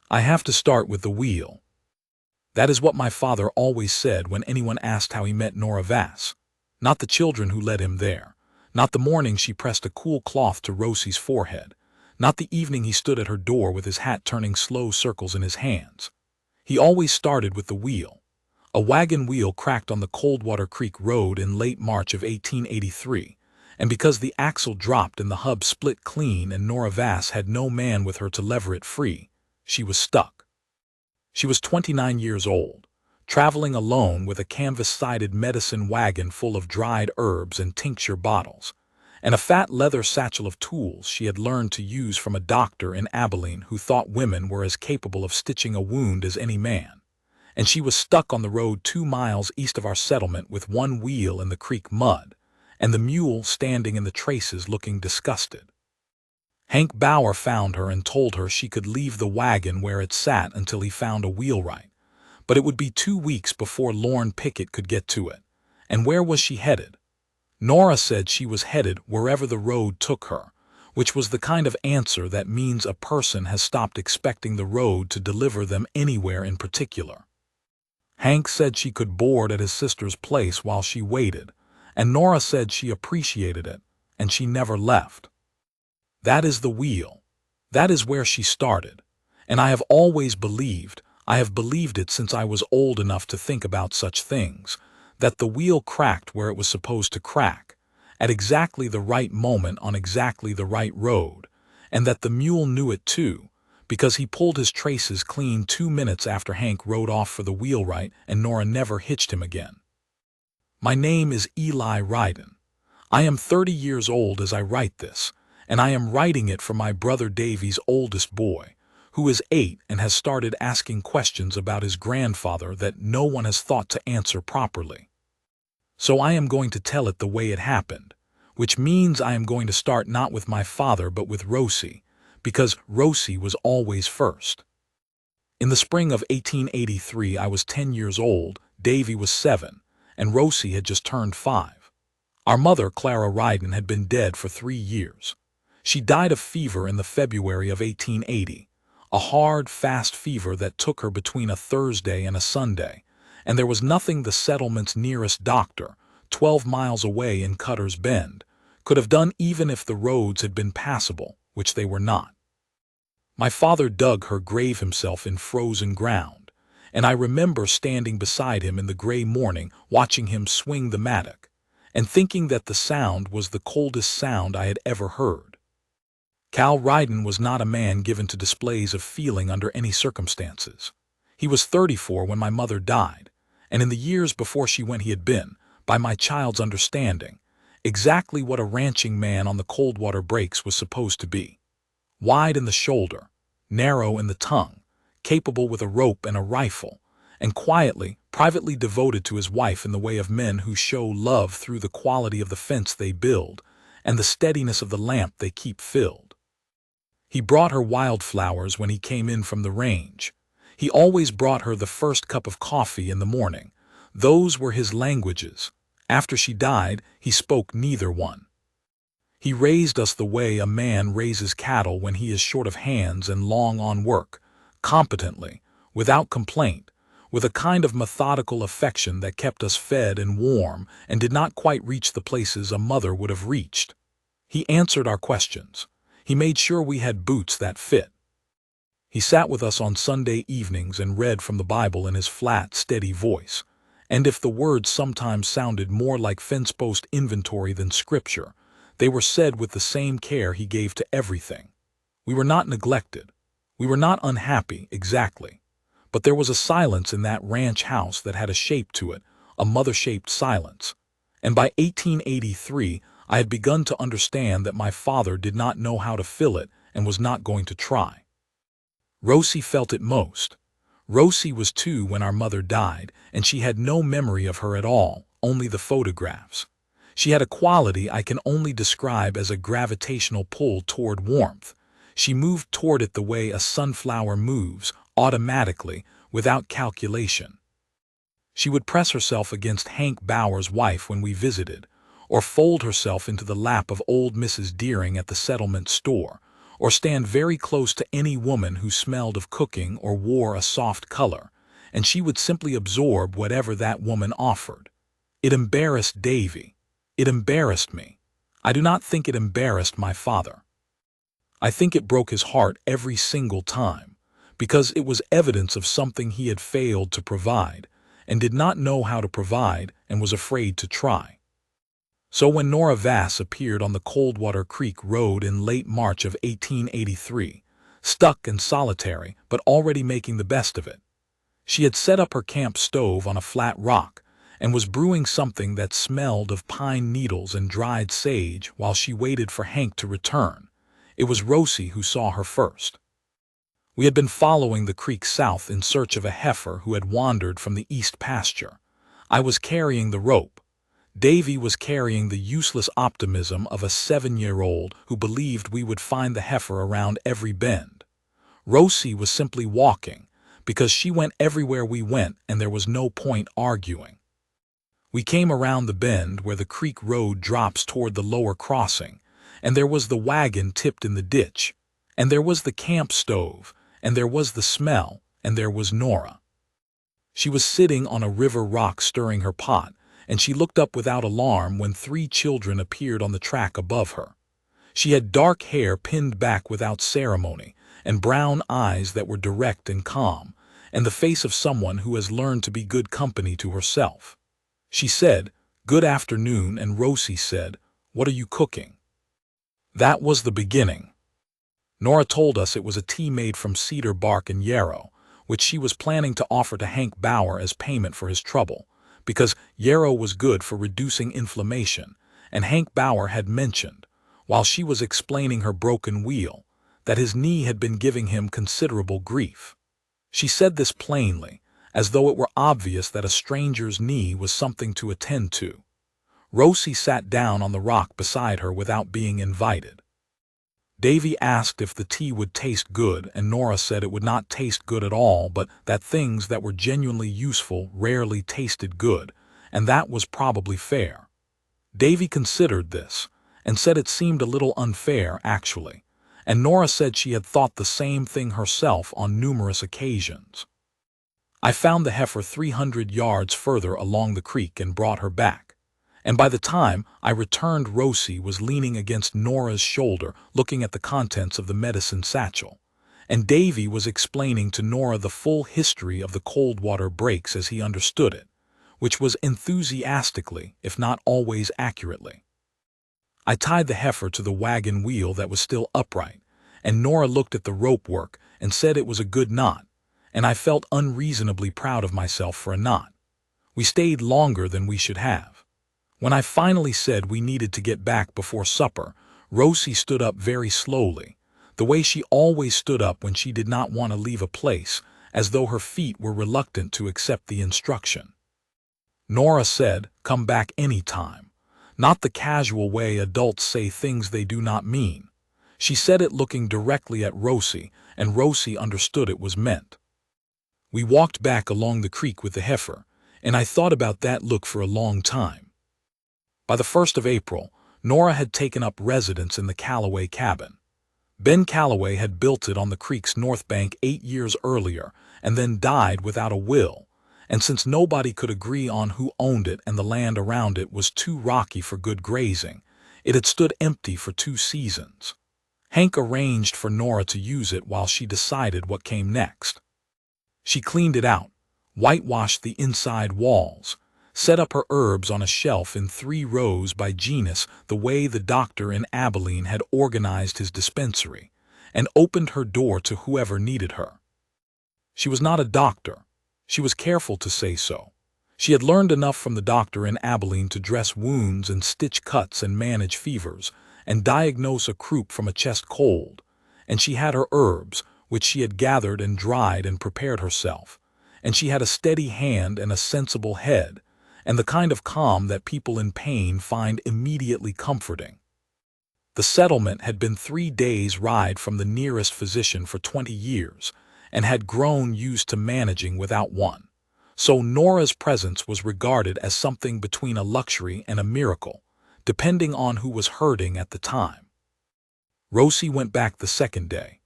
I have to start with the wheel. That is what my father always said when anyone asked how he met Nora Vass. Not the children who led him there. Not the morning she pressed a cool cloth to Rosie's forehead. Not the evening he stood at her door with his hat turning slow circles in his hands. He always started with the wheel. A wagon wheel cracked on the Coldwater Creek Road in late March of 1883, and because the axle dropped and the hub split clean and Nora Vass had no man with her to lever it free, she was stuck. She was 29 years old, traveling alone with a canvas-sided medicine wagon full of dried herbs and tincture bottles, and a fat leather satchel of tools she had learned to use from a doctor in Abilene who thought women were as capable of stitching a wound as any man. And she was stuck on the road 2 miles east of our settlement with one wheel in the creek mud, and the mule standing in the traces looking disgusted. Hank Bauer found her and told her she could leave the wagon where it sat until he found a wheelwright, but it would be 2 weeks before Lorne Pickett could get to it. And where was she headed? Nora said she was headed wherever the road took her, which was the kind of answer that means a person has stopped expecting the road to deliver them anywhere in particular. Hank said she could board at his sister's place while she waited, and Nora said she appreciated it, and she never left. That is the wheel. That is where she started, and I have always believed, I have believed it since I was old enough to think about such things, that the wheel cracked where it was supposed to crack, at exactly the right moment on exactly the right road, and that the mule knew it too, because he pulled his traces clean 2 minutes after Hank rode off for the wheelwright and Nora never hitched him again. My name is Eli Ryden. I am 30 years old as I write this, and I am writing it for my brother Davy's oldest boy, who is 8 and has started asking questions about his grandfather that no one has thought to answer properly. So I am going to tell it the way it happened, which means I am going to start not with my father but with Rosie, because Rosie was always first. In the spring of 1883 I was 10 years old, Davy was 7, and Rosie had just turned 5. Our mother, Clara Ryden, had been dead for 3 years. She died of fever in the February of 1880, a hard, fast fever that took her between a Thursday and a Sunday, and there was nothing the settlement's nearest doctor, 12 miles away in Cutter's Bend, could have done even if the roads had been passable, which they were not. My father dug her grave himself in frozen ground, and I remember standing beside him in the gray morning watching him swing the mattock, and thinking that the sound was the coldest sound I had ever heard. Cal Ryden was not a man given to displays of feeling under any circumstances. He was 34 when my mother died, and in the years before she went he had been, by my child's understanding, exactly what a ranching man on the Coldwater breaks was supposed to be. Wide in the shoulder, narrow in the tongue, capable with a rope and a rifle, and quietly, privately devoted to his wife in the way of men who show love through the quality of the fence they build and the steadiness of the lamp they keep filled. He brought her wildflowers when he came in from the range. He always brought her the first cup of coffee in the morning. Those were his languages. After she died, he spoke neither one. He raised us the way a man raises cattle when he is short of hands and long on work, competently, without complaint, with a kind of methodical affection that kept us fed and warm and did not quite reach the places a mother would have reached. He answered our questions. He made sure we had boots that fit. He sat with us on Sunday evenings and read from the Bible in his flat, steady voice, and if the words sometimes sounded more like fence-post inventory than scripture, they were said with the same care he gave to everything. We were not neglected. We were not unhappy, exactly. But there was a silence in that ranch house that had a shape to it, a mother-shaped silence. And by 1883, I had begun to understand that my father did not know how to fill it and was not going to try. Rosie felt it most. Rosie was 2 when our mother died, and she had no memory of her at all, only the photographs. She had a quality I can only describe as a gravitational pull toward warmth. She moved toward it the way a sunflower moves, automatically, without calculation. She would press herself against Hank Bauer's wife when we visited, or fold herself into the lap of old Mrs. Deering at the settlement store, or stand very close to any woman who smelled of cooking or wore a soft color, and she would simply absorb whatever that woman offered. It embarrassed Davy. It embarrassed me. I do not think it embarrassed my father. I think it broke his heart every single time, because it was evidence of something he had failed to provide, and did not know how to provide, and was afraid to try. So when Nora Vass appeared on the Coldwater Creek Road in late March of 1883, stuck and solitary, but already making the best of it, she had set up her camp stove on a flat rock, and was brewing something that smelled of pine needles and dried sage while she waited for Hank to return. It was Rosie who saw her first. We had been following the creek south in search of a heifer who had wandered from the east pasture. I was carrying the rope. Davy was carrying the useless optimism of a 7-year-old who believed we would find the heifer around every bend. Rosie was simply walking, because she went everywhere we went and there was no point arguing. We came around the bend where the creek road drops toward the lower crossing, and there was the wagon tipped in the ditch, and there was the camp stove, and there was the smell, and there was Nora. She was sitting on a river rock stirring her pot, and she looked up without alarm when 3 children appeared on the track above her. She had dark hair pinned back without ceremony, and brown eyes that were direct and calm, and the face of someone who has learned to be good company to herself. She said, "Good afternoon," and Rosie said, "What are you cooking?" That was the beginning. Nora told us it was a tea made from cedar bark and yarrow, which she was planning to offer to Hank Bauer as payment for his trouble, because yarrow was good for reducing inflammation, and Hank Bauer had mentioned, while she was explaining her broken wheel, that his knee had been giving him considerable grief. She said this plainly, as though it were obvious that a stranger's knee was something to attend to. Rosie sat down on the rock beside her without being invited. Davy asked if the tea would taste good, and Nora said it would not taste good at all, but that things that were genuinely useful rarely tasted good, and that was probably fair. Davy considered this, and said it seemed a little unfair, actually, and Nora said she had thought the same thing herself on numerous occasions. I found the heifer 300 yards further along the creek and brought her back, and by the time I returned Rosie was leaning against Nora's shoulder looking at the contents of the medicine satchel, and Davy was explaining to Nora the full history of the Coldwater breaks as he understood it, which was enthusiastically, if not always accurately. I tied the heifer to the wagon wheel that was still upright, and Nora looked at the rope work and said it was a good knot, and I felt unreasonably proud of myself for a knot. We stayed longer than we should have. When I finally said we needed to get back before supper, Rosie stood up very slowly, the way she always stood up when she did not want to leave a place, as though her feet were reluctant to accept the instruction. Nora said, "Come back any time," not the casual way adults say things they do not mean. She said it looking directly at Rosie, and Rosie understood it was meant. We walked back along the creek with the heifer, and I thought about that look for a long time. By the 1st of April, Nora had taken up residence in the Calloway cabin. Ben Calloway had built it on the creek's north bank 8 years earlier and then died without a will, and since nobody could agree on who owned it and the land around it was too rocky for good grazing, it had stood empty for 2 seasons. Hank arranged for Nora to use it while she decided what came next. She cleaned it out, whitewashed the inside walls, set up her herbs on a shelf in 3 rows by genus the way the doctor in Abilene had organized his dispensary, and opened her door to whoever needed her. She was not a doctor. She was careful to say so. She had learned enough from the doctor in Abilene to dress wounds and stitch cuts and manage fevers, and diagnose a croup from a chest cold, and she had her herbs, which she had gathered and dried and prepared herself, and she had a steady hand and a sensible head, and the kind of calm that people in pain find immediately comforting. The settlement had been 3 days' ride from the nearest physician for 20 years, and had grown used to managing without one, so Nora's presence was regarded as something between a luxury and a miracle, depending on who was hurting at the time. Rosie went back the second day.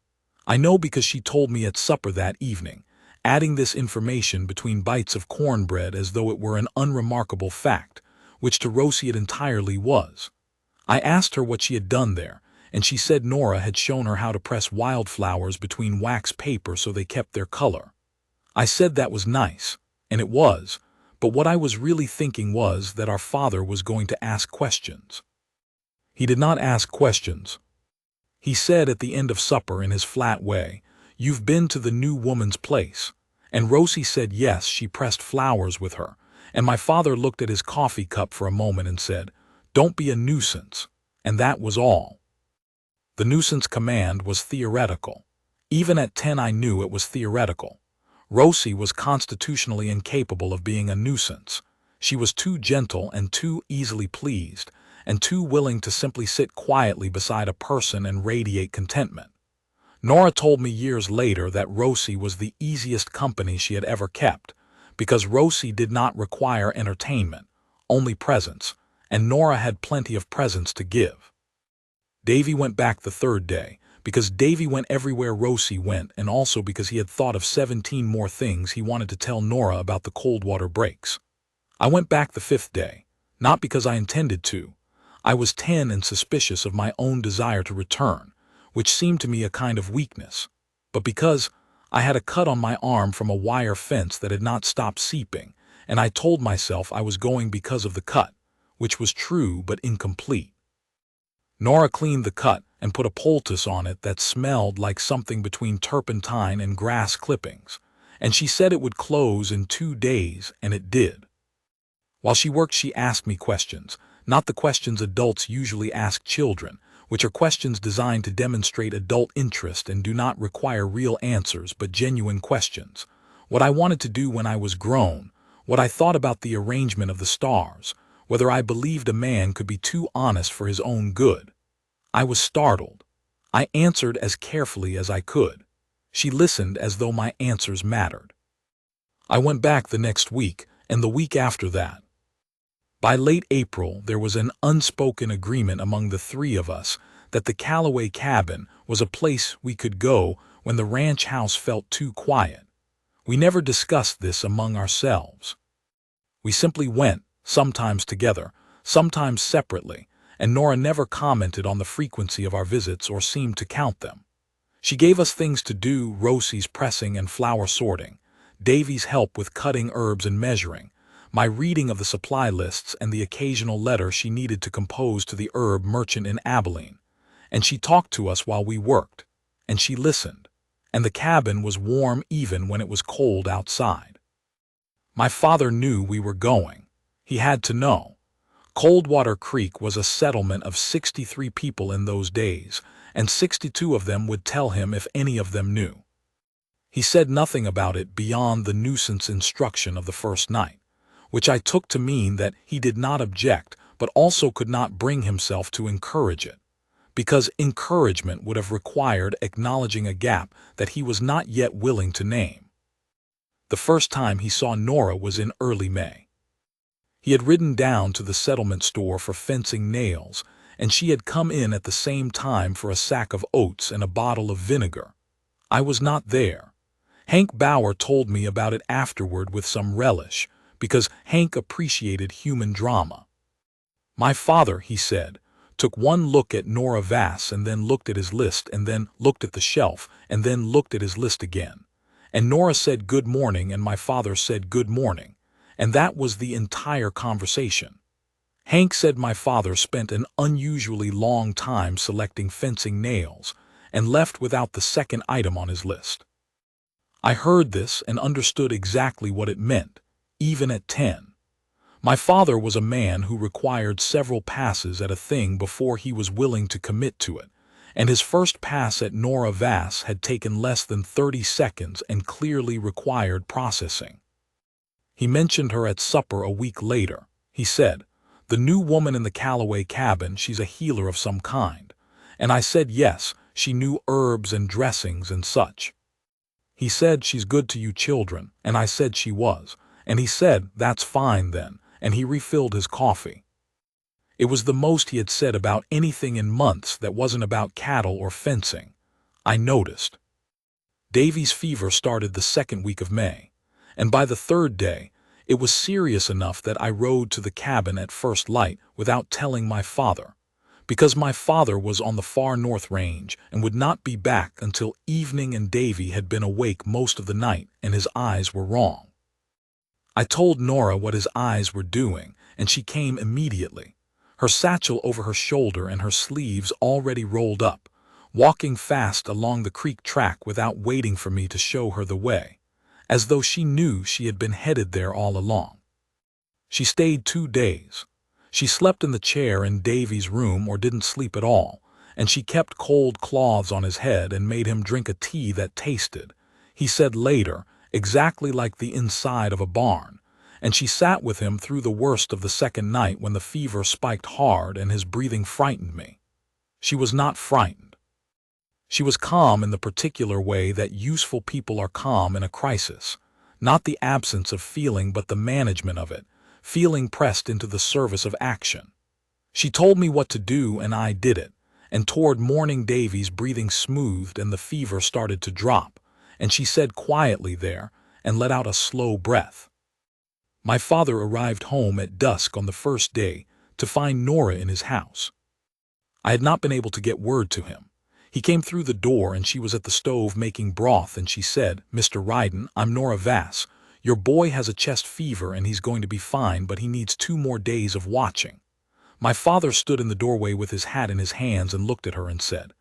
I know because she told me at supper that evening, adding this information between bites of cornbread as though it were an unremarkable fact, which to Rosie it entirely was. I asked her what she had done there, and she said Nora had shown her how to press wildflowers between wax paper so they kept their color. I said that was nice, and it was, but what I was really thinking was that our father was going to ask questions. He did not ask questions. He said at the end of supper in his flat way, "You've been to the new woman's place." And Rosie said yes, she pressed flowers with her, and my father looked at his coffee cup for a moment and said, "Don't be a nuisance," and that was all. The nuisance command was theoretical. Even at 10 I knew it was theoretical. Rosie was constitutionally incapable of being a nuisance. She was too gentle and too easily pleased, and too willing to simply sit quietly beside a person and radiate contentment. Nora told me years later that Rosie was the easiest company she had ever kept, because Rosie did not require entertainment, only presence, and Nora had plenty of presents to give. Davy went back the third day, because Davy went everywhere Rosie went, and also because he had thought of 17 more things he wanted to tell Nora about the cold water breaks. I went back the fifth day, not because I intended to. I was 10 and suspicious of my own desire to return, which seemed to me a kind of weakness, but because I had a cut on my arm from a wire fence that had not stopped seeping, and I told myself I was going because of the cut, which was true but incomplete. Nora cleaned the cut and put a poultice on it that smelled like something between turpentine and grass clippings, and she said it would close in 2 days, and it did. While she worked, she asked me questions, not the questions adults usually ask children, which are questions designed to demonstrate adult interest and do not require real answers but genuine questions. What I wanted to do when I was grown, what I thought about the arrangement of the stars, whether I believed a man could be too honest for his own good. I was startled. I answered as carefully as I could. She listened as though my answers mattered. I went back the next week, and the week after that. By late April, there was an unspoken agreement among the 3 of us that the Callaway cabin was a place we could go when the ranch house felt too quiet. We never discussed this among ourselves. We simply went, sometimes together, sometimes separately, and Nora never commented on the frequency of our visits or seemed to count them. She gave us things to do: Rosie's pressing and flower sorting, Davy's help with cutting herbs and measuring, my reading of the supply lists and the occasional letter she needed to compose to the herb merchant in Abilene. And she talked to us while we worked, and she listened, and the cabin was warm even when it was cold outside. My father knew we were going. He had to know. Coldwater Creek was a settlement of 63 people in those days, and 62 of them would tell him if any of them knew. He said nothing about it beyond the nuisance instruction of the first night, which I took to mean that he did not object but also could not bring himself to encourage it, because encouragement would have required acknowledging a gap that he was not yet willing to name. The first time he saw Nora was in early May. He had ridden down to the settlement store for fencing nails, and she had come in at the same time for a sack of oats and a bottle of vinegar. I was not there. Hank Bauer told me about it afterward with some relish, because Hank appreciated human drama. My father, he said, took one look at Nora Vass and then looked at his list and then looked at the shelf and then looked at his list again. And Nora said good morning and my father said good morning, and that was the entire conversation. Hank said my father spent an unusually long time selecting fencing nails and left without the second item on his list. I heard this and understood exactly what it meant, even at 10. My father was a man who required several passes at a thing before he was willing to commit to it, and his first pass at Nora Vass had taken less than 30 seconds and clearly required processing. He mentioned her at supper a week later. He said, "The new woman in the Callaway cabin, she's a healer of some kind." And I said yes, she knew herbs and dressings and such. He said, "She's good to you children," and I said she was, and he said, "That's fine then," and he refilled his coffee. It was the most he had said about anything in months that wasn't about cattle or fencing. I noticed. Davy's fever started the second week of May, and by the third day, it was serious enough that I rode to the cabin at first light without telling my father, because my father was on the far north range and would not be back until evening, and Davy had been awake most of the night and his eyes were wrong. I told Nora what his eyes were doing, and she came immediately, her satchel over her shoulder and her sleeves already rolled up, walking fast along the creek track without waiting for me to show her the way, as though she knew she had been headed there all along. She stayed 2 days. She slept in the chair in Davy's room or didn't sleep at all, and she kept cold cloths on his head and made him drink a tea that tasted, he said later, exactly like the inside of a barn, and she sat with him through the worst of the second night when the fever spiked hard and his breathing frightened me. She was not frightened. She was calm in the particular way that useful people are calm in a crisis, not the absence of feeling but the management of it, feeling pressed into the service of action. She told me what to do and I did it, and toward morning Davy's breathing smoothed and the fever started to drop, and she said quietly there and let out a slow breath. My father arrived home at dusk on the first day to find Nora in his house. I had not been able to get word to him. He came through the door and she was at the stove making broth, and she said, "Mr. Ryden, I'm Nora Vass. Your boy has a chest fever and he's going to be fine, but he needs 2 more days of watching." My father stood in the doorway with his hat in his hands and looked at her and said,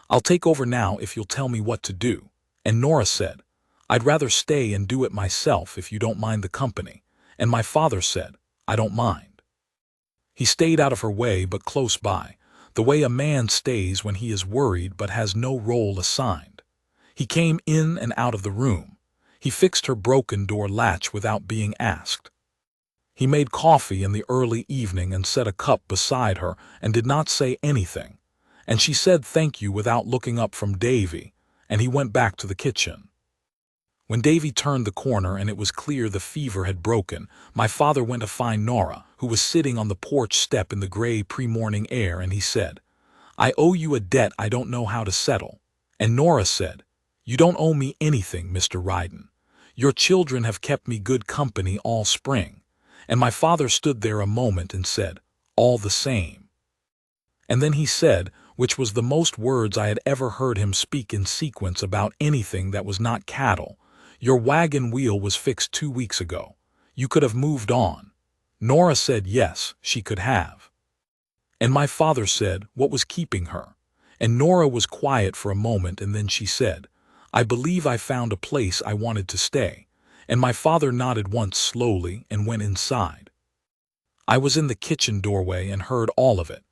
"I'll take over now if you'll tell me what to do." And Nora said, "I'd rather stay and do it myself if you don't mind the company." And my father said, "I don't mind." He stayed out of her way but close by, the way a man stays when he is worried but has no role assigned. He came in and out of the room. He fixed her broken door latch without being asked. He made coffee in the early evening and set a cup beside her and did not say anything, and she said thank you without looking up from Davy, and he went back to the kitchen. When Davy turned the corner and it was clear the fever had broken, my father went to find Nora, who was sitting on the porch step in the gray pre-morning air, and he said, "I owe you a debt I don't know how to settle." And Nora said, "You don't owe me anything, Mr. Ryden. Your children have kept me good company all spring." And my father stood there a moment and said, "All the same." And then he said, which was the most words I had ever heard him speak in sequence about anything that was not cattle, "Your wagon wheel was fixed 2 weeks ago. You could have moved on." Nora said yes, she could have. And my father said, what was keeping her? And Nora was quiet for a moment, and then she said, "I believe I found a place I wanted to stay." And my father nodded once slowly and went inside. I was in the kitchen doorway and heard all of it.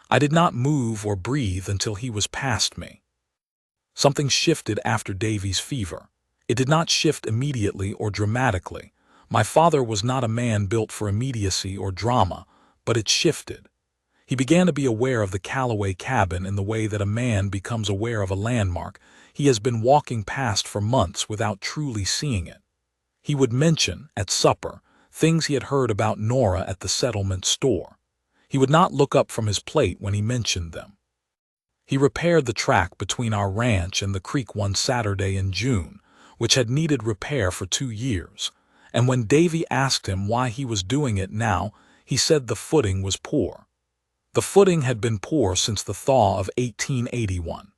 I did not move or breathe until he was past me. Something shifted after Davy's fever. It did not shift immediately or dramatically. My father was not a man built for immediacy or drama, but it shifted. He began to be aware of the Callaway cabin in the way that a man becomes aware of a landmark he has been walking past for months without truly seeing it. He would mention, at supper, things he had heard about Nora at the settlement store. He would not look up from his plate when he mentioned them. He repaired the track between our ranch and the creek one Saturday in June, which had needed repair for 2 years, and when Davy asked him why he was doing it now, he said the footing was poor. The footing had been poor since the thaw of 1881.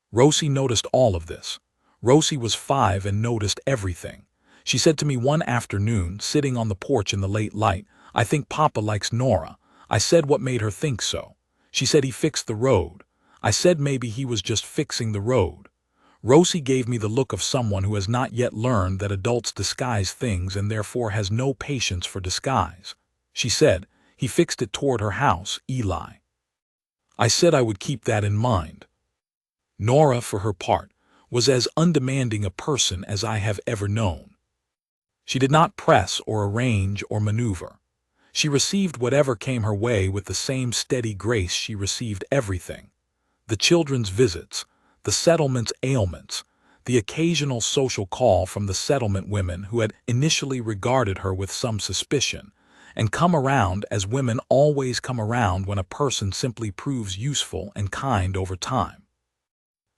Rosie noticed all of this. Rosie was 5 and noticed everything. She said to me one afternoon, sitting on the porch in the late light, "I think Papa likes Nora." I said what made her think so. She said he fixed the road. I said maybe he was just fixing the road. Rosie gave me the look of someone who has not yet learned that adults disguise things and therefore has no patience for disguise. She said, "He fixed it toward her house, Eli." I said I would keep that in mind. Nora, for her part, was as undemanding a person as I have ever known. She did not press or arrange or maneuver. She received whatever came her way with the same steady grace she received everything. The children's visits, the settlement's ailments, the occasional social call from the settlement women who had initially regarded her with some suspicion, and come around as women always come around when a person simply proves useful and kind over time.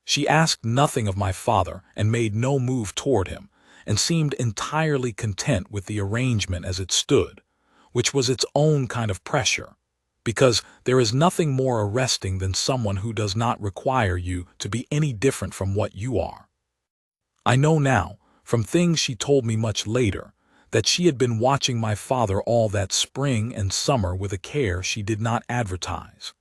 She asked nothing of my father and made no move toward him, and seemed entirely content with the arrangement as it stood, which was its own kind of pressure, because there is nothing more arresting than someone who does not require you to be any different from what you are. I know now, from things she told me much later, that she had been watching my father all that spring and summer with a care she did not advertise.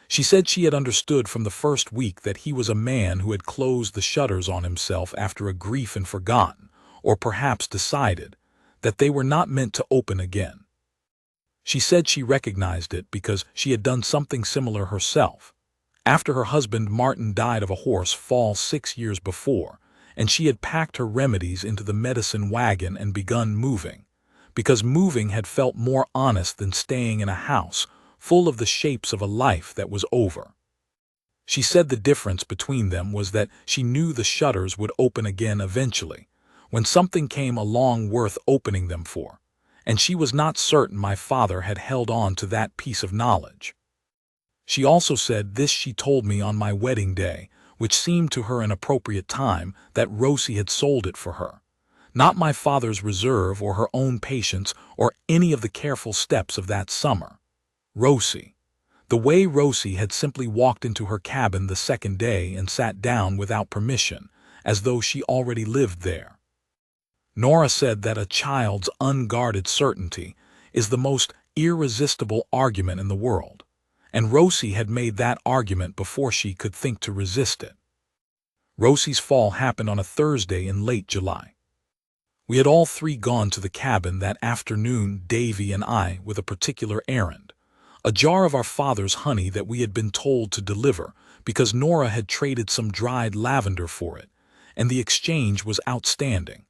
She said she had understood from the first week that he was a man who had closed the shutters on himself after a grief and forgotten, or perhaps decided, that they were not meant to open again. She said she recognized it because she had done something similar herself, after her husband Martin died of a horse fall 6 years before, and she had packed her remedies into the medicine wagon and begun moving, because moving had felt more honest than staying in a house full of the shapes of a life that was over. She said the difference between them was that she knew the shutters would open again eventually, when something came along worth opening them for, and she was not certain my father had held on to that piece of knowledge. She also said this she told me on my wedding day, which seemed to her an appropriate time, that Rosie had sold it for her. Not my father's reserve or her own patience or any of the careful steps of that summer. Rosie. The way Rosie had simply walked into her cabin the second day and sat down without permission, as though she already lived there. Nora said that a child's unguarded certainty is the most irresistible argument in the world, and Rosie had made that argument before she could think to resist it. Rosie's fall happened on a Thursday in late July. We had all three gone to the cabin that afternoon, Davy and I, with a particular errand, a jar of our father's honey that we had been told to deliver because Nora had traded some dried lavender for it, and the exchange was outstanding.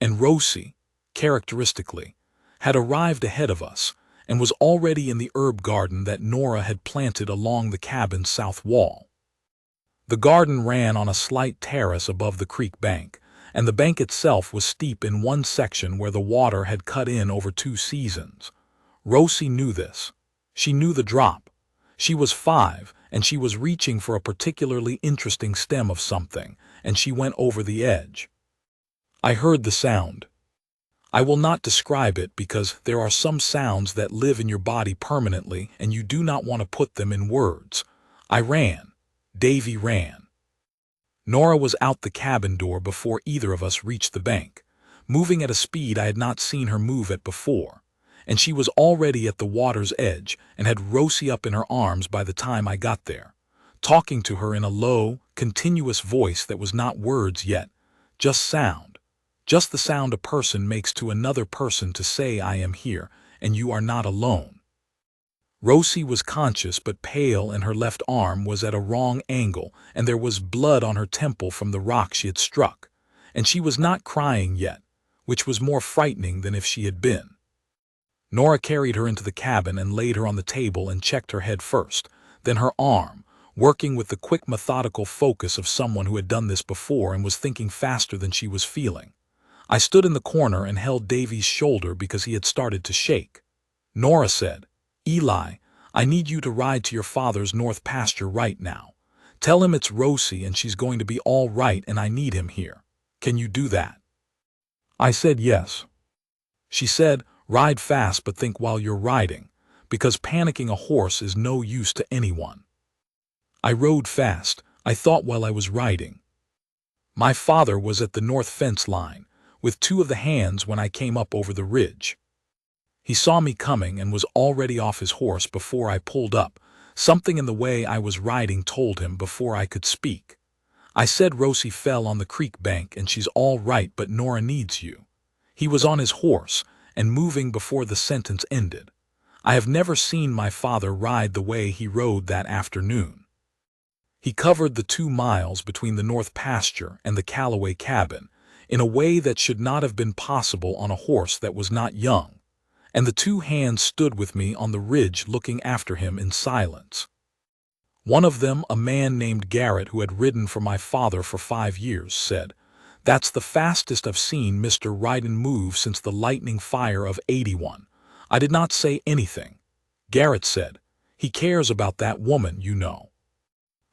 And Rosie, characteristically, had arrived ahead of us and was already in the herb garden that Nora had planted along the cabin's south wall. The garden ran on a slight terrace above the creek bank, and the bank itself was steep in one section where the water had cut in over 2 seasons. Rosie knew this. She knew the drop. She was 5, and she was reaching for a particularly interesting stem of something, and she went over the edge. I heard the sound. I will not describe it because there are some sounds that live in your body permanently and you do not want to put them in words. I ran. Davy ran. Nora was out the cabin door before either of us reached the bank, moving at a speed I had not seen her move at before, and she was already at the water's edge and had Rosie up in her arms by the time I got there, talking to her in a low, continuous voice that was not words yet, just sound. Just the sound a person makes to another person to say I am here, and you are not alone. Rosie was conscious but pale, and her left arm was at a wrong angle, and there was blood on her temple from the rock she had struck, and she was not crying yet, which was more frightening than if she had been. Nora carried her into the cabin and laid her on the table and checked her head first, then her arm, working with the quick methodical focus of someone who had done this before and was thinking faster than she was feeling. I stood in the corner and held Davy's shoulder because he had started to shake. Nora said, "Eli, I need you to ride to your father's north pasture right now. Tell him it's Rosie and she's going to be all right and I need him here. Can you do that?" I said yes. She said, "Ride fast but think while you're riding, because panicking a horse is no use to anyone." I rode fast, I thought, while I was riding. My father was at the north fence line, with 2 of the hands when I came up over the ridge. He saw me coming and was already off his horse before I pulled up. Something in the way I was riding told him before I could speak. I said Rosie fell on the creek bank and she's all right but Nora needs you. He was on his horse and moving before the sentence ended. I have never seen my father ride the way he rode that afternoon. He covered the 2 miles between the north pasture and the Calloway cabin in a way that should not have been possible on a horse that was not young, and the 2 hands stood with me on the ridge looking after him in silence. One of them, a man named Garrett who had ridden for my father for 5 years, said, "That's the fastest I've seen Mr. Ryden move since the lightning fire of '81. I did not say anything. Garrett said, "He cares about that woman, you know."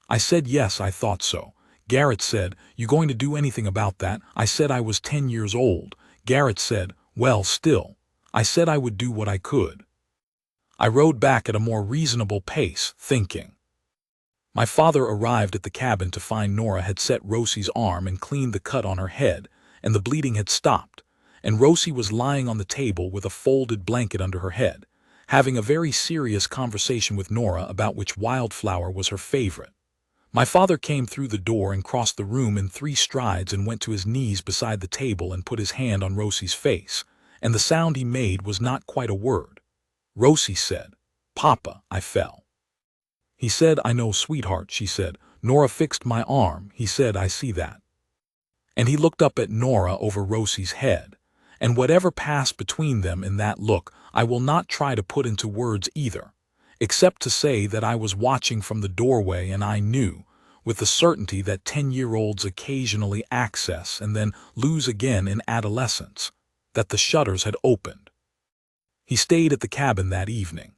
I said yes, I thought so. Garrett said, "You going to do anything about that?" I said I was 10 years old. Garrett said, "Well, still." I said I would do what I could. I rode back at a more reasonable pace, thinking. My father arrived at the cabin to find Nora had set Rosie's arm and cleaned the cut on her head, and the bleeding had stopped, and Rosie was lying on the table with a folded blanket under her head, having a very serious conversation with Nora about which wildflower was her favorite. My father came through the door and crossed the room in 3 strides and went to his knees beside the table and put his hand on Rosie's face, and the sound he made was not quite a word. Rosie said, "Papa, I fell." He said, "I know, sweetheart," she said. "Nora fixed my arm," he said, "I see that." And he looked up at Nora over Rosie's head, and whatever passed between them in that look I will not try to put into words either, except to say that I was watching from the doorway and I knew, with the certainty that 10-year-olds occasionally access and then lose again in adolescence, that the shutters had opened. He stayed at the cabin that evening.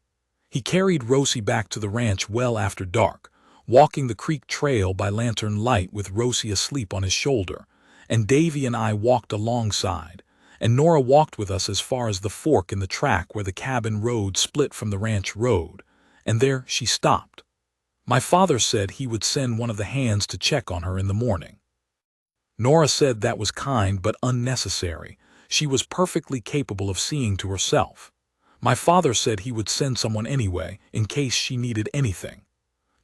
He carried Rosie back to the ranch well after dark, walking the creek trail by lantern light with Rosie asleep on his shoulder, and Davy and I walked alongside, and Nora walked with us as far as the fork in the track where the cabin road split from the ranch road, and there she stopped. My father said he would send one of the hands to check on her in the morning. Nora said that was kind but unnecessary. She was perfectly capable of seeing to herself. My father said he would send someone anyway, in case she needed anything.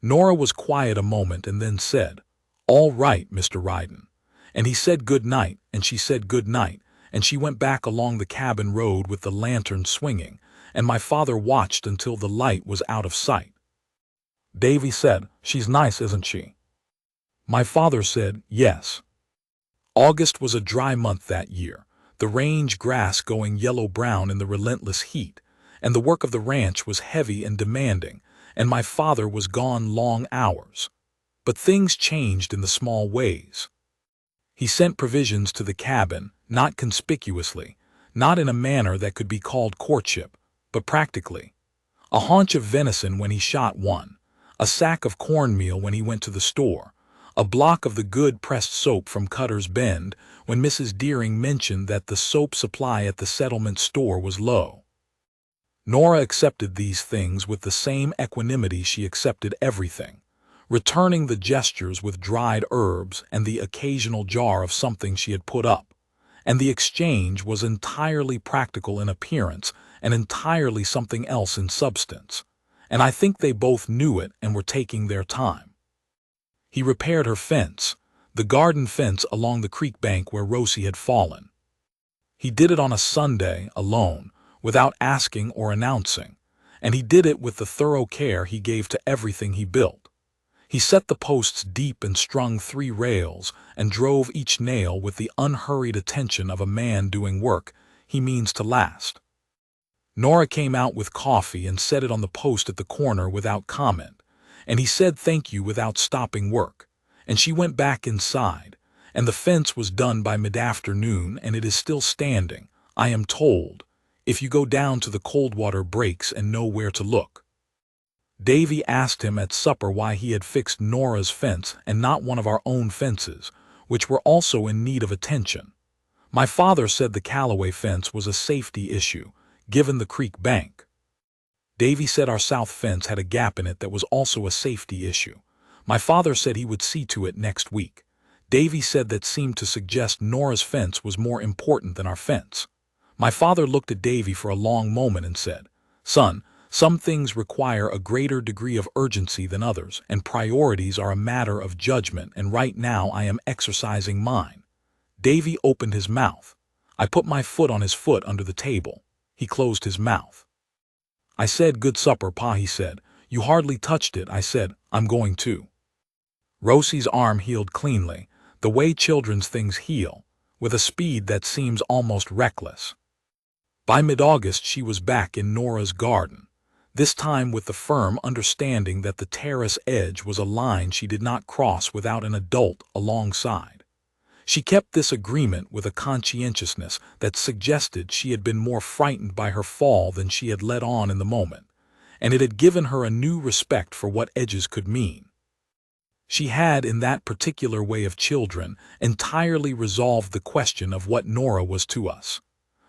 Nora was quiet a moment and then said, "All right, Mr. Ryden." And he said good night, and she said good night, and she went back along the cabin road with the lantern swinging, and my father watched until the light was out of sight. Davy said, "She's nice, isn't she?" My father said, "Yes." August was a dry month that year, the range grass going yellow-brown in the relentless heat, and the work of the ranch was heavy and demanding, and my father was gone long hours. But things changed in the small ways. He sent provisions to the cabin, not conspicuously, not in a manner that could be called courtship, but practically. A haunch of venison when he shot one, a sack of cornmeal when he went to the store, a block of the good pressed soap from Cutter's Bend when Mrs. Deering mentioned that the soap supply at the settlement store was low. Nora accepted these things with the same equanimity she accepted everything, returning the gestures with dried herbs and the occasional jar of something she had put up, and the exchange was entirely practical in appearance and entirely something else in substance, and I think they both knew it and were taking their time. He repaired her fence, the garden fence along the creek bank where Rosie had fallen. He did it on a Sunday, alone, without asking or announcing, and he did it with the thorough care he gave to everything he built. He set the posts deep and strung 3 rails and drove each nail with the unhurried attention of a man doing work he means to last. Nora came out with coffee and set it on the post at the corner without comment, and he said thank you without stopping work, and she went back inside, and the fence was done by mid-afternoon, and it is still standing, I am told, if you go down to the Coldwater breaks and know where to look. Davy asked him at supper why he had fixed Nora's fence and not one of our own fences, which were also in need of attention. My father said the Callaway fence was a safety issue, given the creek bank. Davy said our south fence had a gap in it that was also a safety issue. My father said he would see to it next week. Davy said that seemed to suggest Nora's fence was more important than our fence. My father looked at Davy for a long moment and said, "Son, some things require a greater degree of urgency than others, and priorities are a matter of judgment, and right now I am exercising mine." Davy opened his mouth. I put my foot on his foot under the table. He closed his mouth. I said, "Good supper, Pa," he said. "You hardly touched it." I said, "I'm going to." Rosie's arm healed cleanly, the way children's things heal, with a speed that seems almost reckless. By mid-August she was back in Nora's garden, this time with the firm understanding that the terrace edge was a line she did not cross without an adult alongside. She kept this agreement with a conscientiousness that suggested she had been more frightened by her fall than she had let on in the moment, and it had given her a new respect for what edges could mean. She had, in that particular way of children, entirely resolved the question of what Nora was to us.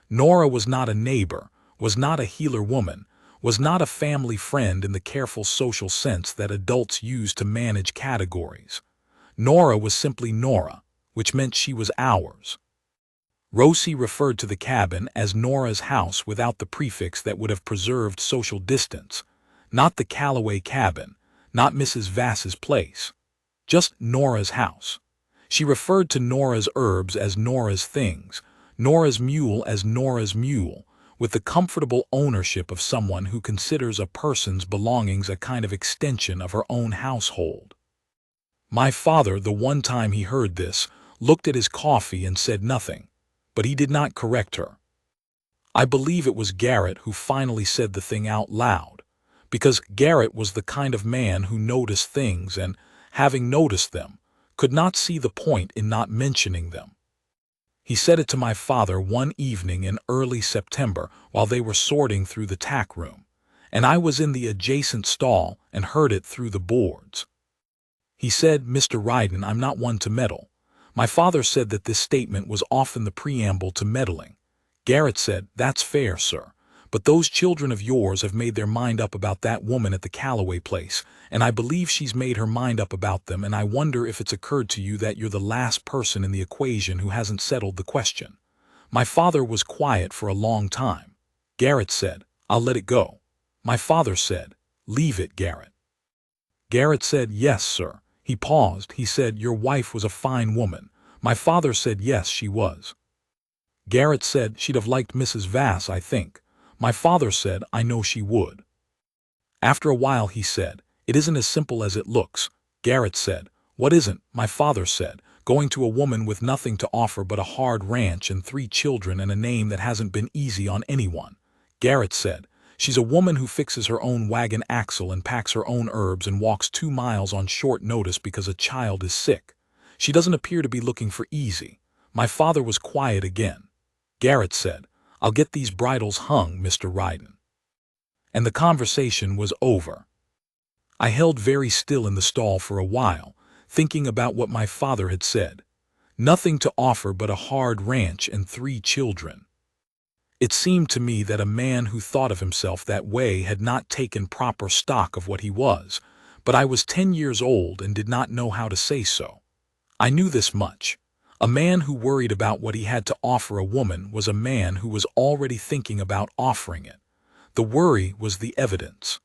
Nora was not a neighbor, was not a healer woman, was not a family friend in the careful social sense that adults use to manage categories. Nora was simply Nora, which meant she was ours. Rosie referred to the cabin as Nora's house without the prefix that would have preserved social distance. Not the Calloway cabin, not Mrs. Vass's place. Just Nora's house. She referred to Nora's herbs as Nora's things, Nora's mule as Nora's mule, with the comfortable ownership of someone who considers a person's belongings a kind of extension of her own household. My father, the one time he heard this, looked at his coffee and said nothing, but he did not correct her. I believe it was Garrett who finally said the thing out loud, because Garrett was the kind of man who noticed things and, having noticed them, could not see the point in not mentioning them. He said it to my father one evening in early September while they were sorting through the tack room, and I was in the adjacent stall and heard it through the boards. He said, "Mr. Ryden, I'm not one to meddle." My father said that this statement was often the preamble to meddling. Garrett said, "That's fair, sir. But those children of yours have made their mind up about that woman at the Calloway place, and I believe she's made her mind up about them, and I wonder if it's occurred to you that you're the last person in the equation who hasn't settled the question." My father was quiet for a long time. Garrett said, "I'll let it go." My father said, "Leave it, Garrett." Garrett said, "Yes, sir." He paused. He said, "Your wife was a fine woman." My father said, "Yes, she was." Garrett said, "She'd have liked Mrs. Vass, I think." My father said, "I know she would." After a while he said, "It isn't as simple as it looks." Garrett said, "What isn't?" My father said, "Going to a woman with nothing to offer but a hard ranch and 3 children and a name that hasn't been easy on anyone." Garrett said, "She's a woman who fixes her own wagon axle and packs her own herbs and walks 2 miles on short notice because a child is sick. She doesn't appear to be looking for easy." My father was quiet again. Garrett said, "I'll get these bridles hung, Mr. Ryden." And the conversation was over. I held very still in the stall for a while, thinking about what my father had said. Nothing to offer but a hard ranch and 3 children. It seemed to me that a man who thought of himself that way had not taken proper stock of what he was, but I was 10 years old and did not know how to say so. I knew this much. A man who worried about what he had to offer a woman was a man who was already thinking about offering it. The worry was the evidence.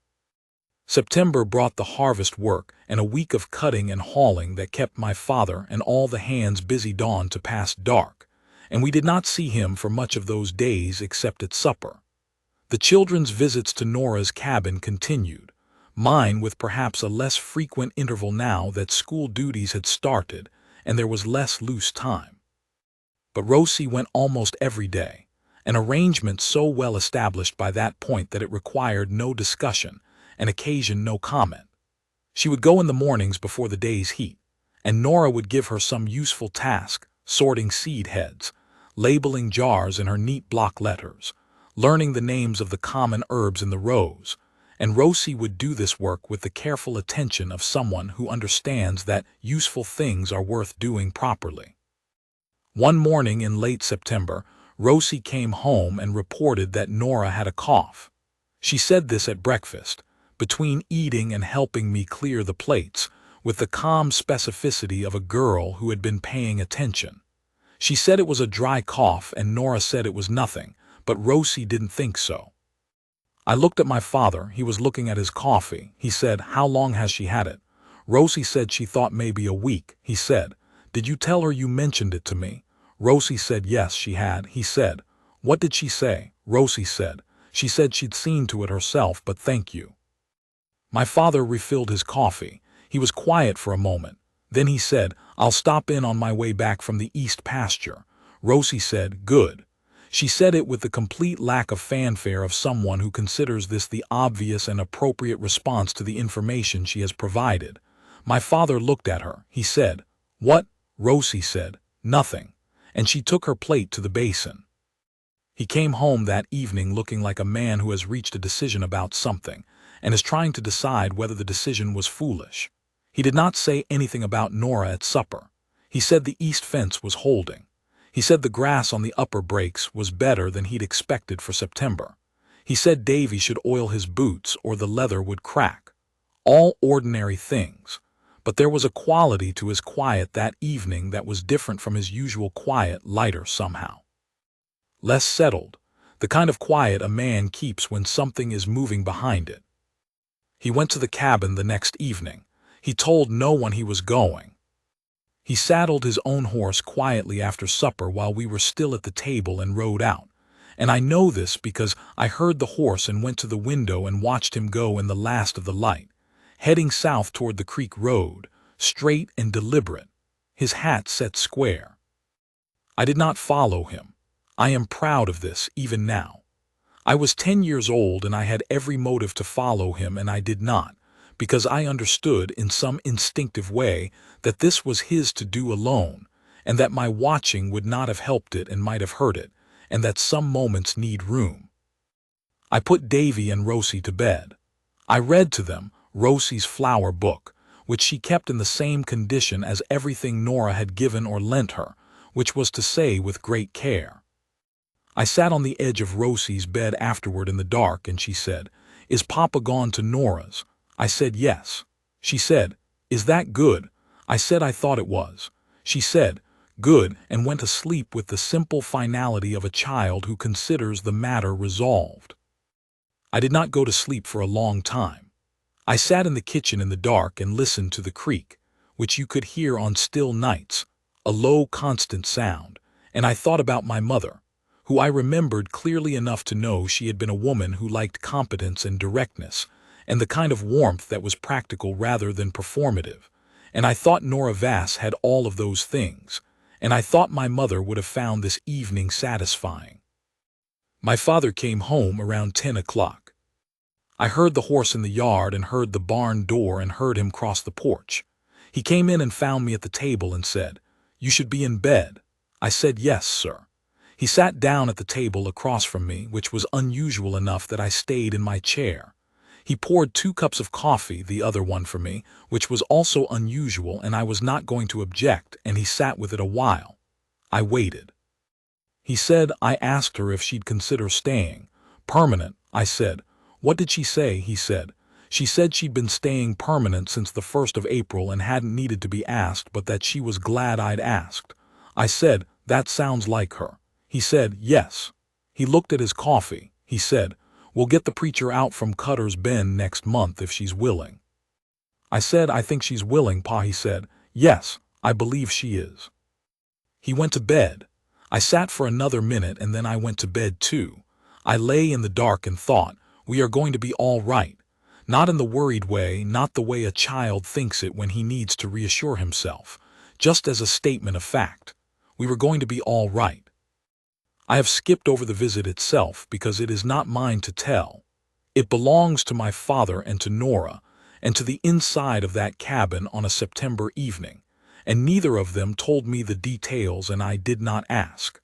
September brought the harvest work and a week of cutting and hauling that kept my father and all the hands busy dawn to past dark, and we did not see him for much of those days except at supper. The children's visits to Nora's cabin continued, mine with perhaps a less frequent interval now that school duties had started and there was less loose time. But Rosie went almost every day, an arrangement so well established by that point that it required no discussion and occasioned no comment. She would go in the mornings before the day's heat, and Nora would give her some useful task, sorting seed heads, labeling jars in her neat block letters, learning the names of the common herbs in the rows, and Rosie would do this work with the careful attention of someone who understands that useful things are worth doing properly. One morning in late September, Rosie came home and reported that Nora had a cough. She said this at breakfast, between eating and helping me clear the plates, with the calm specificity of a girl who had been paying attention. She said it was a dry cough and Nora said it was nothing, but Rosie didn't think so. I looked at my father. He was looking at his coffee. He said, "How long has she had it?" Rosie said she thought maybe a week. He said, "Did you tell her you mentioned it to me?" Rosie said yes, she had. He said, "What did she say?" Rosie said, "She said she'd seen to it herself, but thank you." My father refilled his coffee. He was quiet for a moment. Then he said, "I'll stop in on my way back from the east pasture." Rosie said, "Good." She said it with the complete lack of fanfare of someone who considers this the obvious and appropriate response to the information she has provided. My father looked at her. He said, "What?" Rosie said, Nothing. And she took her plate to the basin. He came home that evening looking like a man who has reached a decision about something and is trying to decide whether the decision was foolish. He did not say anything about Nora at supper. He said the east fence was holding. He said the grass on the upper breaks was better than he'd expected for September. He said Davy should oil his boots or the leather would crack. All ordinary things. But there was a quality to his quiet that evening that was different from his usual quiet, lighter somehow. Less settled, the kind of quiet a man keeps when something is moving behind it. He went to the cabin the next evening. He told no one he was going. He saddled his own horse quietly after supper while we were still at the table and rode out. And I know this because I heard the horse and went to the window and watched him go in the last of the light, heading south toward the creek road, straight and deliberate, his hat set square. I did not follow him. I am proud of this even now. I was 10 years old and I had every motive to follow him, and I did not, because I understood in some instinctive way that this was his to do alone, and that my watching would not have helped it and might have hurt it, and that some moments need room. I put Davy and Rosie to bed. I read to them Rosie's flower book, which she kept in the same condition as everything Nora had given or lent her, which was to say with great care. I sat on the edge of Rosie's bed afterward in the dark, and she said, "Is Papa gone to Nora's?" I said, "Yes." She said, "Is that good?" I said I thought it was. She said, "Good," and went to sleep with the simple finality of a child who considers the matter resolved. I did not go to sleep for a long time. I sat in the kitchen in the dark and listened to the creek, which you could hear on still nights, a low, constant sound, and I thought about my mother, who I remembered clearly enough to know she had been a woman who liked competence and directness, and the kind of warmth that was practical rather than performative, and I thought Nora Vass had all of those things, and I thought my mother would have found this evening satisfying. My father came home around 10 o'clock. I heard the horse in the yard and heard the barn door and heard him cross the porch. He came in and found me at the table and said, "You should be in bed." I said, "Yes, sir." He sat down at the table across from me, which was unusual enough that I stayed in my chair. He poured 2 cups of coffee, the other one for me, which was also unusual, and I was not going to object, and he sat with it a while. I waited. He said I asked her if she'd consider staying. Permanent, I said. What did she say? He said. She said she'd been staying permanent since the 1st of April and hadn't needed to be asked, but that she was glad I'd asked. I said, that sounds like her. He said, yes. He looked at his coffee. He said, we'll get the preacher out from Cutter's Bend next month if she's willing. I said, I think she's willing, Pa. He said, yes, I believe she is. He went to bed. I sat for another minute and then I went to bed too. I lay in the dark and thought, we are going to be all right. Not in the worried way, not the way a child thinks it when he needs to reassure himself, just as a statement of fact. We were going to be all right. I have skipped over the visit itself because it is not mine to tell. It belongs to my father and to Nora, and to the inside of that cabin on a September evening, and neither of them told me the details and I did not ask.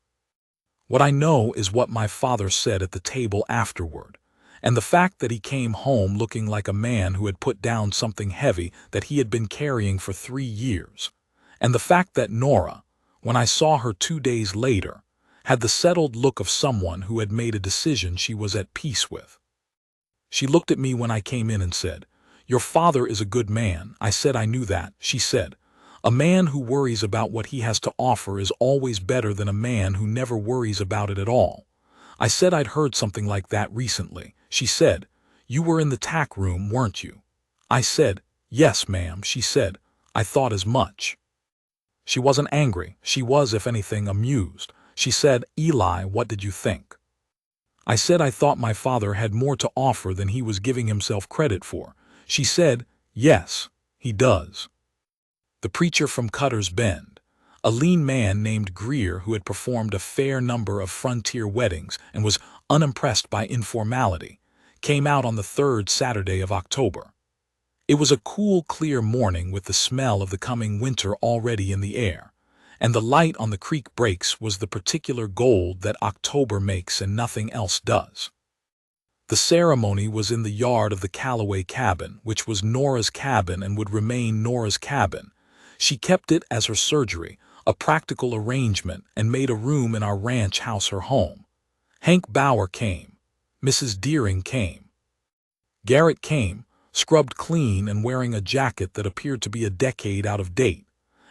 What I know is what my father said at the table afterward, and the fact that he came home looking like a man who had put down something heavy that he had been carrying for 3 years, and the fact that Nora, when I saw her 2 days later, had the settled look of someone who had made a decision she was at peace with. She looked at me when I came in and said, "Your father is a good man." I said I knew that. She said, "A man who worries about what he has to offer is always better than a man who never worries about it at all." I said I'd heard something like that recently. She said, "You were in the tack room, weren't you?" I said, "Yes, ma'am." She said, "I thought as much." She wasn't angry. She was, if anything, amused. She said, "Eli, what did you think?" I said I thought my father had more to offer than he was giving himself credit for. She said, "Yes, he does." The preacher from Cutter's Bend, a lean man named Greer who had performed a fair number of frontier weddings and was unimpressed by informality, came out on the 3rd Saturday of October. It was a cool, clear morning with the smell of the coming winter already in the air, and the light on the creek breaks was the particular gold that October makes and nothing else does. The ceremony was in the yard of the Calloway cabin, which was Nora's cabin and would remain Nora's cabin. She kept it as her surgery, a practical arrangement, and made a room in our ranch house her home. Hank Bauer came. Mrs. Deering came. Garrett came, scrubbed clean and wearing a jacket that appeared to be a decade out of date,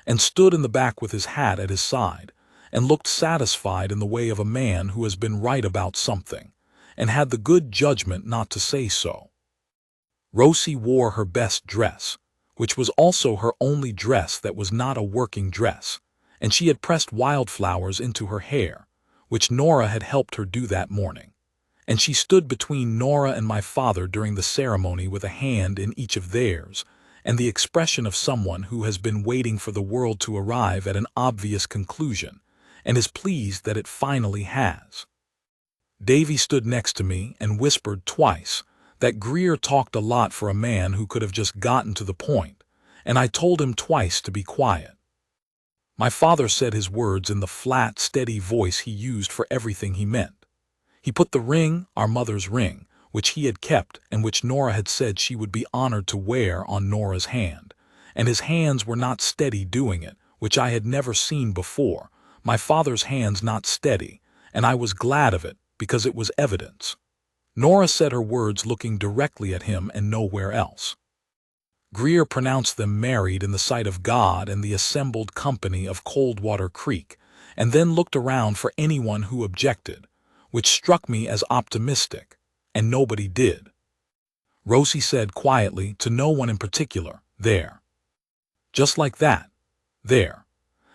and stood in the back with his hat at his side, and looked satisfied in the way of a man who has been right about something, and had the good judgment not to say so. Rosie wore her best dress, which was also her only dress that was not a working dress, and she had pressed wildflowers into her hair, which Nora had helped her do that morning. And she stood between Nora and my father during the ceremony with a hand in each of theirs, and the expression of someone who has been waiting for the world to arrive at an obvious conclusion, and is pleased that it finally has. Davy stood next to me and whispered twice that Greer talked a lot for a man who could have just gotten to the point, and I told him twice to be quiet. My father said his words in the flat, steady voice he used for everything he meant. He put the ring, our mother's ring, which he had kept and which Nora had said she would be honored to wear, on Nora's hand, and his hands were not steady doing it, which I had never seen before, my father's hands not steady, and I was glad of it, because it was evidence. Nora said her words looking directly at him and nowhere else. Greer pronounced them married in the sight of God and the assembled company of Coldwater Creek, and then looked around for anyone who objected, which struck me as optimistic, and nobody did. Rosie said quietly, to no one in particular, "There." Just like that. There.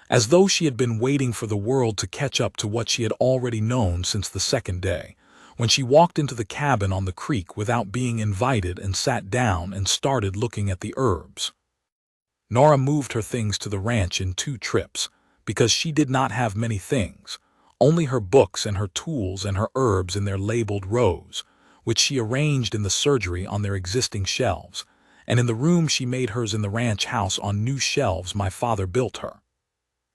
As though she had been waiting for the world to catch up to what she had already known since the second day, when she walked into the cabin on the creek without being invited and sat down and started looking at the herbs. Nora moved her things to the ranch in 2 trips, because she did not have many things, only her books and her tools and her herbs in their labeled rows, which she arranged in the surgery on their existing shelves, and in the room she made hers in the ranch house on new shelves my father built her.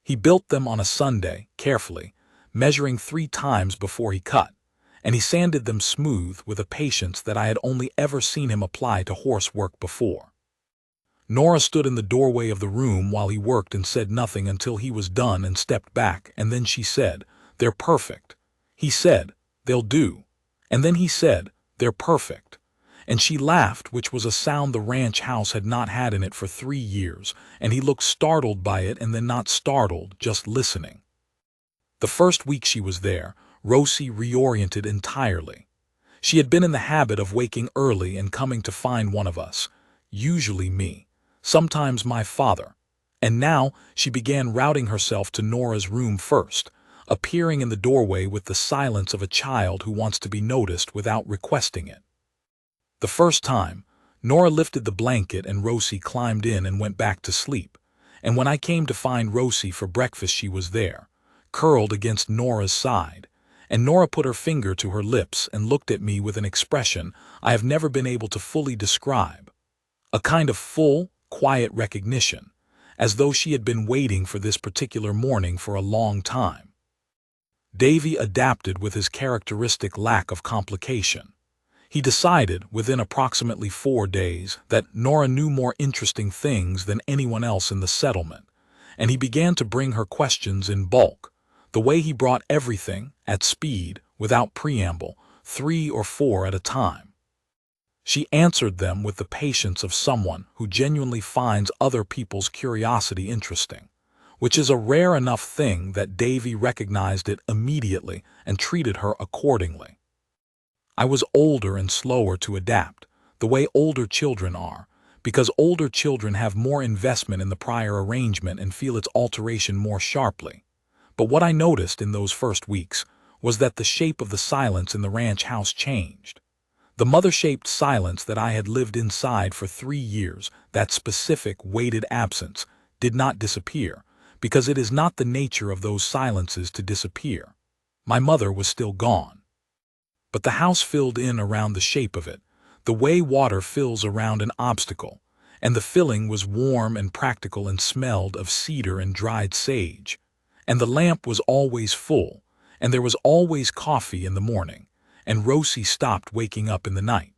He built them on a Sunday, carefully, measuring 3 times before he cut, and he sanded them smooth with a patience that I had only ever seen him apply to horse work before. Nora stood in the doorway of the room while he worked and said nothing until he was done and stepped back, and then she said, "They're perfect." He said, "They'll do." And then he said, "They're perfect." And she laughed, which was a sound the ranch house had not had in it for 3 years, and he looked startled by it and then not startled, just listening. The first week she was there, Rosie reoriented entirely. She had been in the habit of waking early and coming to find one of us, usually me, sometimes my father, and now she began routing herself to Nora's room first, appearing in the doorway with the silence of a child who wants to be noticed without requesting it. The first time, Nora lifted the blanket and Rosie climbed in and went back to sleep, and when I came to find Rosie for breakfast she was there, curled against Nora's side, and Nora put her finger to her lips and looked at me with an expression I have never been able to fully describe, a kind of full, quiet recognition, as though she had been waiting for this particular morning for a long time. Davy adapted with his characteristic lack of complication. He decided, within approximately 4 days, that Nora knew more interesting things than anyone else in the settlement, and he began to bring her questions in bulk, the way he brought everything, at speed, without preamble, 3 or 4 at a time. She answered them with the patience of someone who genuinely finds other people's curiosity interesting, which is a rare enough thing that Davy recognized it immediately and treated her accordingly. I was older and slower to adapt, the way older children are, because older children have more investment in the prior arrangement and feel its alteration more sharply. But what I noticed in those first weeks was that the shape of the silence in the ranch house changed. The mother-shaped silence that I had lived inside for 3 years, that specific, weighted absence, did not disappear, because it is not the nature of those silences to disappear. My mother was still gone. But the house filled in around the shape of it, the way water fills around an obstacle, and the filling was warm and practical and smelled of cedar and dried sage, and the lamp was always full, and there was always coffee in the morning, and Rosie stopped waking up in the night.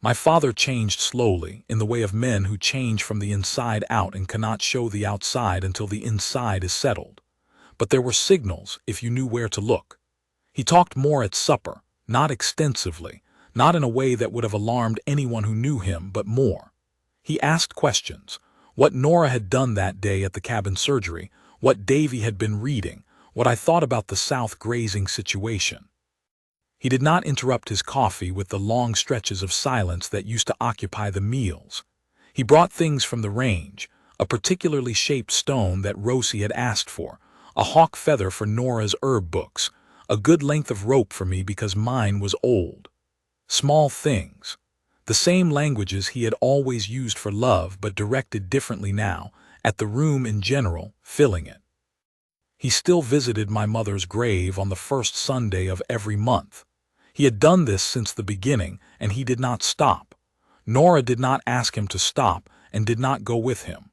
My father changed slowly, in the way of men who change from the inside out and cannot show the outside until the inside is settled. But there were signals if you knew where to look. He talked more at supper, not extensively, not in a way that would have alarmed anyone who knew him, but more. He asked questions: what Nora had done that day at the cabin surgery, what Davy had been reading, what I thought about the South grazing situation. He did not interrupt his coffee with the long stretches of silence that used to occupy the meals. He brought things from the range, a particularly shaped stone that Rosie had asked for, a hawk feather for Nora's herb books, a good length of rope for me because mine was old. Small things. The same languages he had always used for love but directed differently now, at the room in general, filling it. He still visited my mother's grave on the first Sunday of every month. He had done this since the beginning, and he did not stop. Nora did not ask him to stop and did not go with him.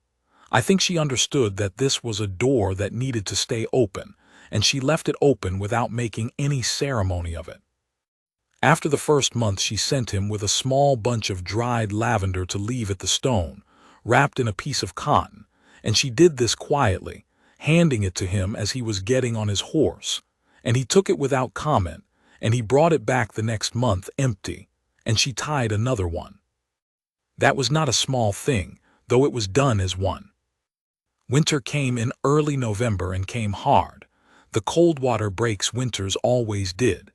I think she understood that this was a door that needed to stay open, and she left it open without making any ceremony of it. After the first month, she sent him with a small bunch of dried lavender to leave at the stone, wrapped in a piece of cotton, and she did this quietly, handing it to him as he was getting on his horse, and he took it without comment, and he brought it back the next month empty, and she tied another one. That was not a small thing, though it was done as one. Winter came in early November and came hard. The cold water breaks winters always did,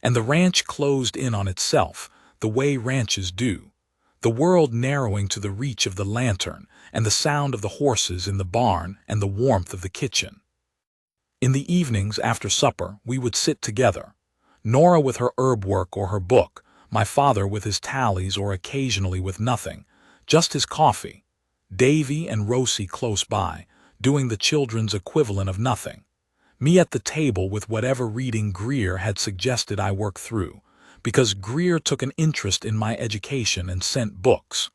and the ranch closed in on itself, the way ranches do, the world narrowing to the reach of the lantern and the sound of the horses in the barn and the warmth of the kitchen. In the evenings after supper we would sit together, Nora with her herb work or her book, my father with his tallies or occasionally with nothing, just his coffee, Davy and Rosie close by, doing the children's equivalent of nothing, me at the table with whatever reading Greer had suggested I work through, because Greer took an interest in my education and sent books.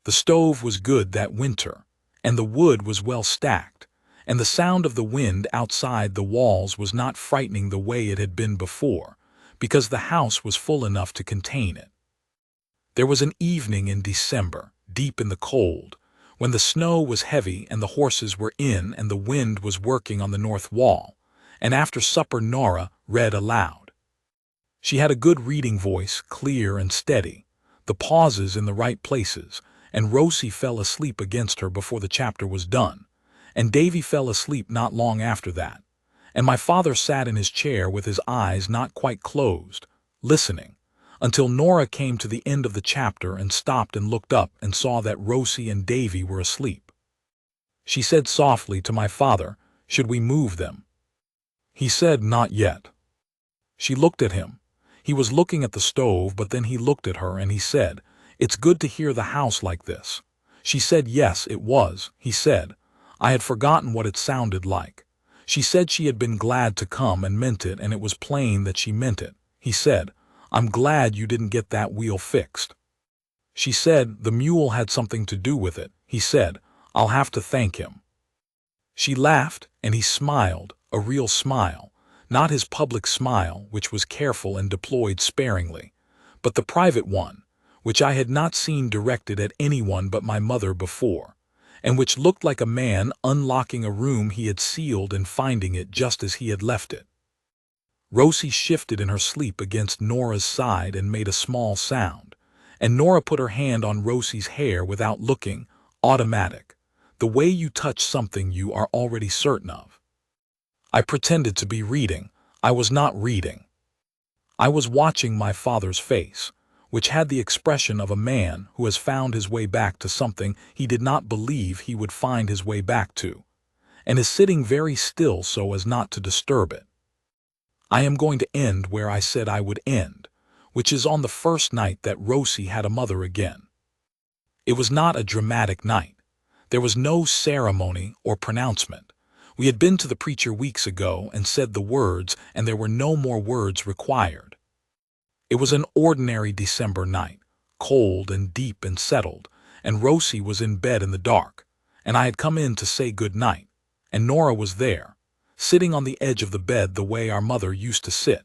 The stove was good that winter, and the wood was well stacked, and the sound of the wind outside the walls was not frightening the way it had been before, because the house was full enough to contain it. There was an evening in December, deep in the cold, when the snow was heavy and the horses were in and the wind was working on the north wall, and after supper Nora read aloud. She had a good reading voice, clear and steady, the pauses in the right places, and Rosie fell asleep against her before the chapter was done, and Davy fell asleep not long after that, and my father sat in his chair with his eyes not quite closed, listening, until Nora came to the end of the chapter and stopped and looked up and saw that Rosie and Davy were asleep. She said softly to my father, "Should we move them?" He said, "Not yet." She looked at him. He was looking at the stove, but then he looked at her and he said, "It's good to hear the house like this." She said yes, it was, he said. I had forgotten what it sounded like. She said she had been glad to come and meant it, and it was plain that she meant it. He said, "I'm glad you didn't get that wheel fixed." She said, "The mule had something to do with it." He said, "I'll have to thank him." She laughed, and he smiled, a real smile, not his public smile, which was careful and deployed sparingly, but the private one, which I had not seen directed at anyone but my mother before, and which looked like a man unlocking a room he had sealed and finding it just as he had left it. Rosie shifted in her sleep against Nora's side and made a small sound, and Nora put her hand on Rosie's hair without looking, automatic, the way you touch something you are already certain of. I pretended to be reading. I was not reading. I was watching my father's face, which had the expression of a man who has found his way back to something he did not believe he would find his way back to, and is sitting very still so as not to disturb it. I am going to end where I said I would end, which is on the first night that Rosie had a mother again. It was not a dramatic night. There was no ceremony or pronouncement. We had been to the preacher weeks ago and said the words, and there were no more words required. It was an ordinary December night, cold and deep and settled, and Rosie was in bed in the dark, and I had come in to say good night, and Nora was there, sitting on the edge of the bed the way our mother used to sit,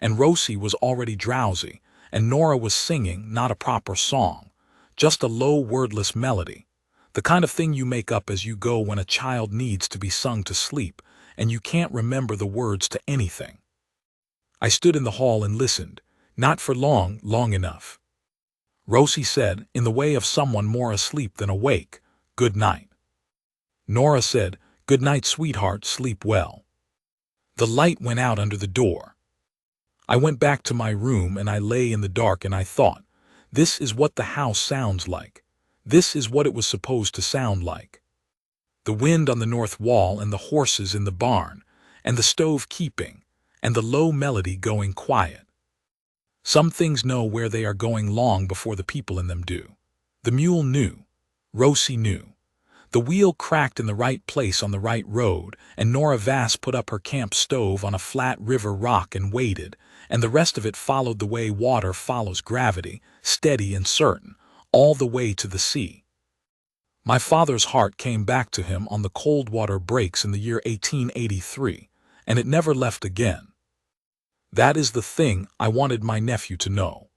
and Rosie was already drowsy, and Nora was singing not a proper song, just a low wordless melody, the kind of thing you make up as you go when a child needs to be sung to sleep and you can't remember the words to anything. I stood in the hall and listened, not for long enough. Rosie said, in the way of someone more asleep than awake, "Good night." Nora said, "Good night, sweetheart, sleep well." The light went out under the door. I went back to my room and I lay in the dark and I thought, this is what the house sounds like. This is what it was supposed to sound like. The wind on the north wall and the horses in the barn, and the stove keeping, and the low melody going quiet. Some things know where they are going long before the people in them do. The mule knew. Rosie knew. The wheel cracked in the right place on the right road, and Nora Vass put up her camp stove on a flat river rock and waited, and the rest of it followed the way water follows gravity, steady and certain, all the way to the sea. My father's heart came back to him on the cold water breaks in the year 1883, and it never left again. That is the thing I wanted my nephew to know.